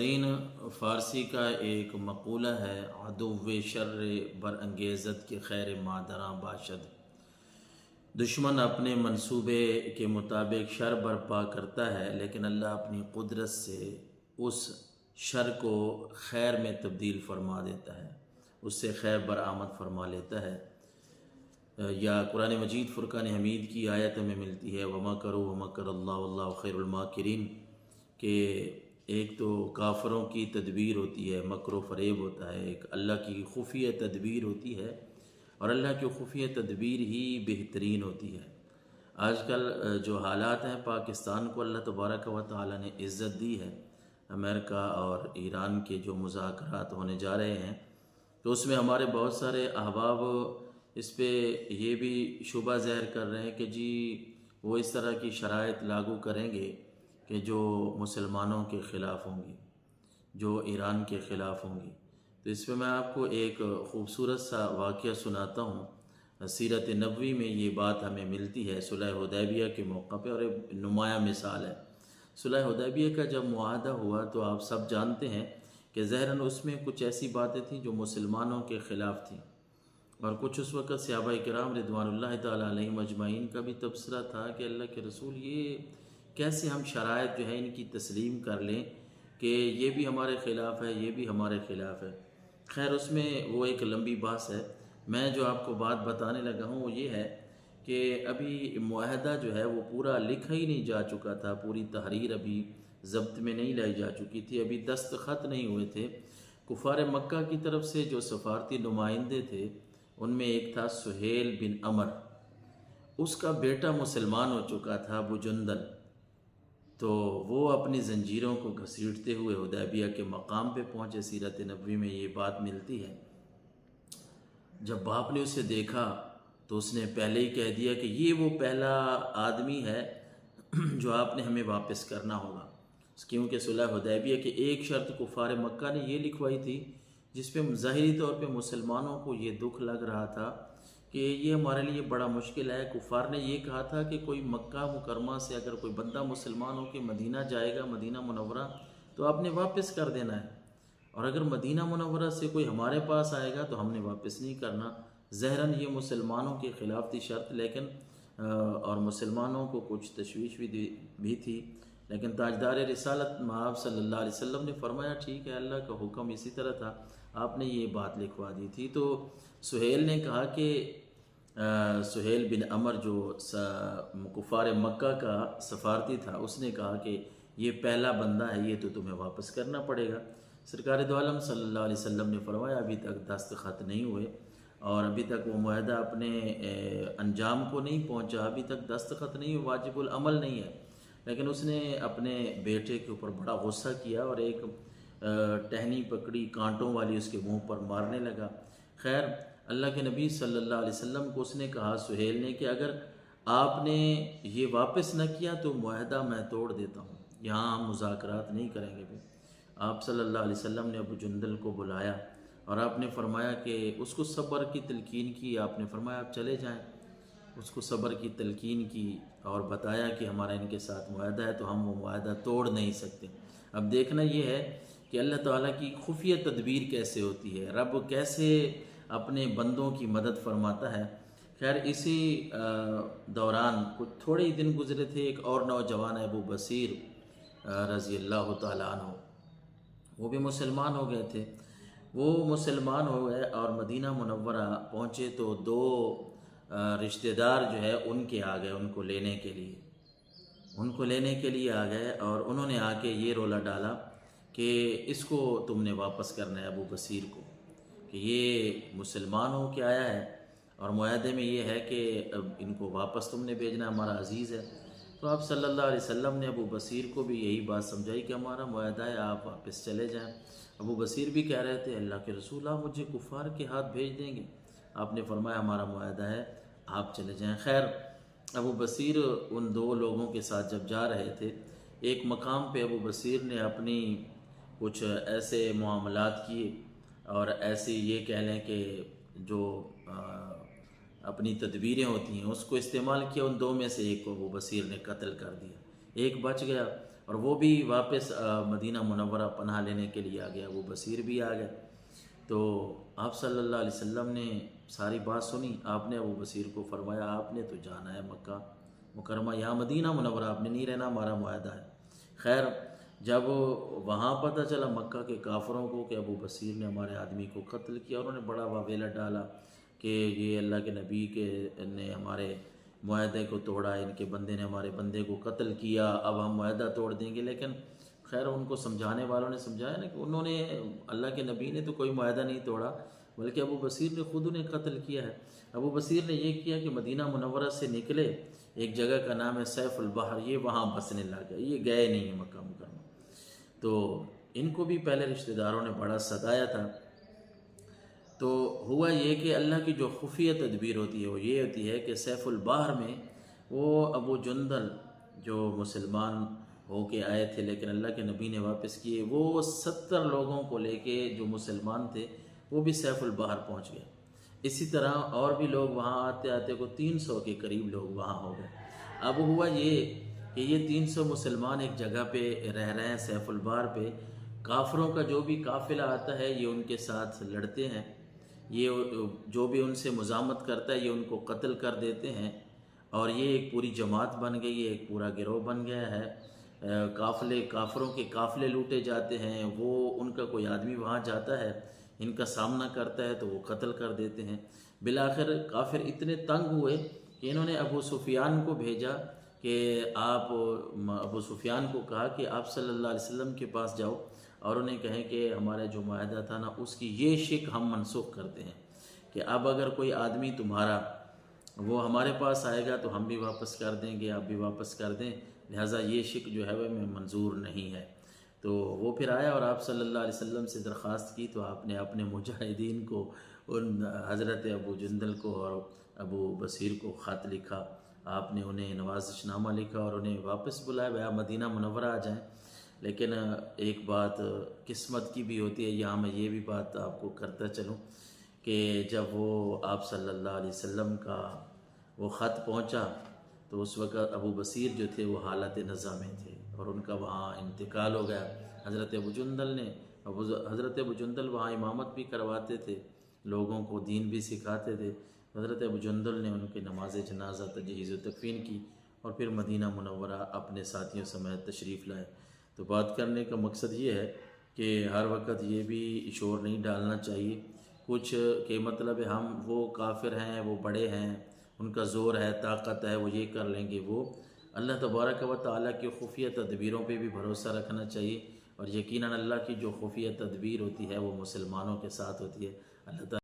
ناظرین، فارسی کا ایک مقولہ ہے، عدو شر بر انگیزت کے خیر مادراں باشد۔ دشمن اپنے منصوبے کے مطابق شر برپا کرتا ہے، لیکن اللہ اپنی قدرت سے اس شر کو خیر میں تبدیل فرما دیتا ہے، اس سے خیر برآمد فرما لیتا ہے۔ یا قرآن مجید فرقان حمید کی آیت میں ملتی ہے وَمَكَرُوا وَمَكَرَ اللَّهُ وَاللَّهُ خَيْرُ الْمَاكِرِينَ کہ ایک تو کافروں کی تدبیر ہوتی ہے، مکر و فریب ہوتا ہے، ایک اللہ کی خفیہ تدبیر ہوتی ہے، اور اللہ کی خفیہ تدبیر ہی بہترین ہوتی ہے۔ آج کل جو حالات ہیں، پاکستان کو اللہ تبارک و تعالی نے عزت دی ہے۔ امریکہ اور ایران کے جو مذاکرات ہونے جا رہے ہیں، تو اس میں ہمارے بہت سارے احباب اس پہ یہ بھی شبہ ظاہر کر رہے ہیں کہ جی وہ اس طرح کی شرائط لاگو کریں گے کہ جو مسلمانوں کے خلاف ہوں گی، جو ایران کے خلاف ہوں گی۔ تو اس پہ میں آپ کو ایک خوبصورت سا واقعہ سناتا ہوں۔ سیرت نبوی میں یہ بات ہمیں ملتی ہے صلح حدیبیہ کے موقع پہ، اور ایک نمایاں مثال ہے۔ صلح حدیبیہ کا جب معاہدہ ہوا تو آپ سب جانتے ہیں کہ ظاہراً اس میں کچھ ایسی باتیں تھیں جو مسلمانوں کے خلاف تھیں، اور کچھ اس وقت صحابہ کرام رضوان اللہ تعالیٰ علیہم اجمعین کا بھی تبصرہ تھا کہ اللہ کے رسول یہ کیسے ہم شرائط جو ہے ان کی تسلیم کر لیں کہ یہ بھی ہمارے خلاف ہے، یہ بھی ہمارے خلاف ہے۔ خیر اس میں وہ ایک لمبی بحث ہے۔ میں جو آپ کو بات بتانے لگا ہوں وہ یہ ہے کہ ابھی معاہدہ جو ہے وہ پورا لکھا ہی نہیں جا چکا تھا، پوری تحریر ابھی ضبط میں نہیں لائی جا چکی تھی، ابھی دستخط نہیں ہوئے تھے۔ کفار مکہ کی طرف سے جو سفارتی نمائندے تھے ان میں ایک تھا سہیل بن عمر، اس کا بیٹا مسلمان ہو چکا تھا ابو جندل، تو وہ اپنی زنجیروں کو گھسیٹتے ہوئے حدیبیہ کے مقام پہ پہنچے۔ سیرت نبوی میں یہ بات ملتی ہے۔ جب باپ نے اسے دیکھا تو اس نے پہلے ہی کہہ دیا کہ یہ وہ پہلا آدمی ہے جو آپ نے ہمیں واپس کرنا ہوگا، کیونکہ صلح حدیبیہ کی ایک شرط کفار مکہ نے یہ لکھوائی تھی جس پہ ظاہری طور پہ مسلمانوں کو یہ دکھ لگ رہا تھا کہ یہ ہمارے لیے بڑا مشکل ہے۔ کفار نے یہ کہا تھا کہ کوئی مکہ مکرمہ سے اگر کوئی بندہ مسلمان ہو کے مدینہ جائے گا، مدینہ منورہ، تو آپ نے واپس کر دینا ہے، اور اگر مدینہ منورہ سے کوئی ہمارے پاس آئے گا تو ہم نے واپس نہیں کرنا۔ ظاہراً یہ مسلمانوں کے خلاف تھی شرط، لیکن اور مسلمانوں کو کچھ تشویش بھی تھی، لیکن تاجدار رسالت مآب صلی اللہ علیہ وسلم نے فرمایا ٹھیک ہے، اللہ کا حکم اسی طرح تھا، آپ نے یہ بات لکھوا دی تھی۔ تو سہیل نے کہا کہ سہیل بن عمر جو کفار مکہ کا سفارتی تھا، اس نے کہا کہ یہ پہلا بندہ ہے، یہ تو تمہیں واپس کرنا پڑے گا۔ سرکار دو عالم صلی اللہ علیہ وسلم نے فرمایا ابھی تک دستخط نہیں ہوئے، اور ابھی تک وہ معاہدہ اپنے انجام کو نہیں پہنچا، ابھی تک دستخط نہیں ہوئے، واجب العمل نہیں ہے۔ لیکن اس نے اپنے بیٹے کے اوپر بڑا غصہ کیا اور ایک ٹہنی پکڑی کانٹوں والی اس کے منہ پر مارنے لگا۔ خیر اللہ کے نبی صلی اللہ علیہ وسلم کو اس نے کہا سہیل نے کہ اگر آپ نے یہ واپس نہ کیا تو معاہدہ میں توڑ دیتا ہوں، یہاں ہم مذاکرات نہیں کریں گے۔ آپ صلی اللہ علیہ وسلم نے ابو جندل کو بلایا اور آپ نے فرمایا کہ اس کو صبر کی تلقین کی، آپ نے فرمایا آپ چلے جائیں۔ اس کو صبر کی تلقین کی اور بتایا کہ ہمارا ان کے ساتھ معاہدہ ہے تو ہم وہ معاہدہ توڑ نہیں سکتے۔ اب دیکھنا یہ ہے کہ اللہ تعالیٰ کی خفیہ تدبیر کیسے ہوتی ہے، رب کیسے اپنے بندوں کی مدد فرماتا ہے۔ خیر اسی دوران کچھ تھوڑے ہی دن گزرے تھے، ایک اور نوجوان ہے ابو بصیر رضی اللہ تعالیٰ عنہ، وہ بھی مسلمان ہو گئے تھے۔ وہ مسلمان ہو گئے اور مدینہ منورہ پہنچے تو دو رشتہ دار جو ہے ان کے آ گئے، ان کو لینے کے لیے آ گئے، اور انہوں نے آ کے یہ رولا ڈالا کہ اس کو تم نے واپس کرنا ہے، ابو بصیر کو، کہ یہ مسلمان ہو کے آیا ہے اور معاہدے میں یہ ہے کہ اب ان کو واپس تم نے بھیجنا، ہمارا عزیز ہے۔ تو آپ صلی اللہ علیہ وسلم نے ابو بصیر کو بھی یہی بات سمجھائی کہ ہمارا معاہدہ ہے، آپ واپس چلے جائیں۔ ابو بصیر بھی کہہ رہے تھے اللہ کے رسول آپ مجھے کفار کے ہاتھ بھیج دیں گے؟ آپ نے فرمایا ہمارا معاہدہ ہے، آپ چلے جائیں۔ خیر ابو بصیر ان دو لوگوں کے ساتھ جب جا رہے تھے، ایک مقام پہ ابو بصیر نے اپنی کچھ ایسے معاملات کیے اور ایسی یہ کہہ لیں کہ جو اپنی تدبیریں ہوتی ہیں اس کو استعمال کیا، ان دو میں سے ایک کو ابو بصیر نے قتل کر دیا، ایک بچ گیا اور وہ بھی واپس مدینہ منورہ پناہ لینے کے لیے آ گیا، ابو بصیر بھی آ گئے۔ تو آپ صلی اللہ علیہ وسلم نے ساری بات سنی، آپ نے ابو بصیر کو فرمایا آپ نے تو جانا ہے مکہ مکرمہ، یہاں مدینہ منورہ آپ نے نہیں رہنا، ہمارا معاہدہ ہے۔ خیر جب وہاں پتہ چلا مکہ کے کافروں کو کہ ابو بصیر نے ہمارے آدمی کو قتل کیا، انہوں نے بڑا واویلا ڈالا کہ یہ اللہ کے نبی کے نے ہمارے معاہدے کو توڑا، ان کے بندے نے ہمارے بندے کو قتل کیا، اب ہم معاہدہ توڑ دیں گے۔ لیکن خیر ان کو سمجھانے والوں نے سمجھایا نا کہ انہوں نے، اللہ کے نبی نے تو کوئی معاہدہ نہیں توڑا، بلکہ ابو بصیر نے خود انہیں قتل کیا ہے۔ ابو بصیر نے یہ کیا کہ مدینہ منورہ سے نکلے، ایک جگہ کا نام ہے سیف البحر، یہ وہاں بسنے لگ گئے، یہ گئے نہیں ہیں مکہ مکرمہ۔ تو ان کو بھی پہلے رشتہ داروں نے بڑا ستایا تھا۔ تو ہوا یہ کہ اللہ کی جو خفیہ تدبیر ہوتی ہے وہ یہ ہوتی ہے کہ سیف البحر میں وہ ابو جندل جو مسلمان ہو کے آئے تھے لیکن اللہ کے نبی نے واپس کیے، وہ 70 لوگوں کو لے کے جو مسلمان تھے وہ بھی سیف البحر پہنچ گئے۔ اسی طرح اور بھی لوگ وہاں آتے آتے کو 300 کے قریب لوگ وہاں ہو گئے۔ اب ہوا یہ کہ یہ 300 مسلمان ایک جگہ پہ رہ رہے ہیں سیف البحر پہ، کافروں کا جو بھی قافلہ آتا ہے یہ ان کے ساتھ لڑتے ہیں، یہ جو بھی ان سے مزاحمت کرتا ہے یہ ان کو قتل کر دیتے ہیں، اور یہ ایک پوری جماعت بن گئی ہے، ایک پورا گروہ بن گیا ہے۔ کافروں کے قافلے لوٹے جاتے ہیں، وہ ان کا کوئی آدمی وہاں جاتا ہے ان کا سامنا کرتا ہے تو وہ قتل کر دیتے ہیں۔ بالآخر کافر اتنے تنگ ہوئے کہ انہوں نے ابو سفیان کو بھیجا کہ ابو سفیان کو کہا کہ آپ صلی اللہ علیہ وسلم کے پاس جاؤ اور انہیں کہیں کہ ہمارا جو معاہدہ تھا نا اس کی یہ شک ہم منسوخ کرتے ہیں کہ اب اگر کوئی آدمی تمہارا وہ ہمارے پاس آئے گا تو ہم بھی واپس کر دیں گے، آپ بھی واپس کر دیں، لہٰذا یہ شک جو ہے وہ میں منظور نہیں ہے۔ تو وہ پھر آیا اور آپ صلی اللہ علیہ وسلم سے درخواست کی، تو آپ نے اپنے مجاہدین کو، ان حضرت ابو جندل کو اور ابو بصیر کو خط لکھا، آپ نے انہیں نوازش نامہ لکھا اور انہیں واپس بلایا، بھائی آپ مدینہ منورہ آ جائیں۔ لیکن ایک بات قسمت کی بھی ہوتی ہے، یہاں میں یہ بھی بات آپ کو کرتا چلوں کہ جب وہ آپ صلی اللہ علیہ وسلم کا وہ خط پہنچا تو اس وقت ابو بصیر جو تھے وہ حالت نزا میں تھے اور ان کا وہاں انتقال ہو گیا۔ حضرت ابو جندل وہاں امامت بھی کرواتے تھے، لوگوں کو دین بھی سکھاتے تھے۔ حضرت ابو جندل نے ان کے نماز جنازہ تجہیز و تکفین کی اور پھر مدینہ منورہ اپنے ساتھیوں سمیت تشریف لائے۔ تو بات کرنے کا مقصد یہ ہے کہ ہر وقت یہ بھی شور نہیں ڈالنا چاہیے کچھ کہ مطلب ہم وہ کافر ہیں، وہ بڑے ہیں، ان کا زور ہے، طاقت ہے، وہ یہ کر لیں گے۔ وہ اللہ تبارک و تعالیٰ کی خفیہ تدبیروں پہ بھی بھروسہ رکھنا چاہیے، اور یقیناً اللہ کی جو خفیہ تدبیر ہوتی ہے وہ مسلمانوں کے ساتھ ہوتی ہے۔ اللہ تعالیٰ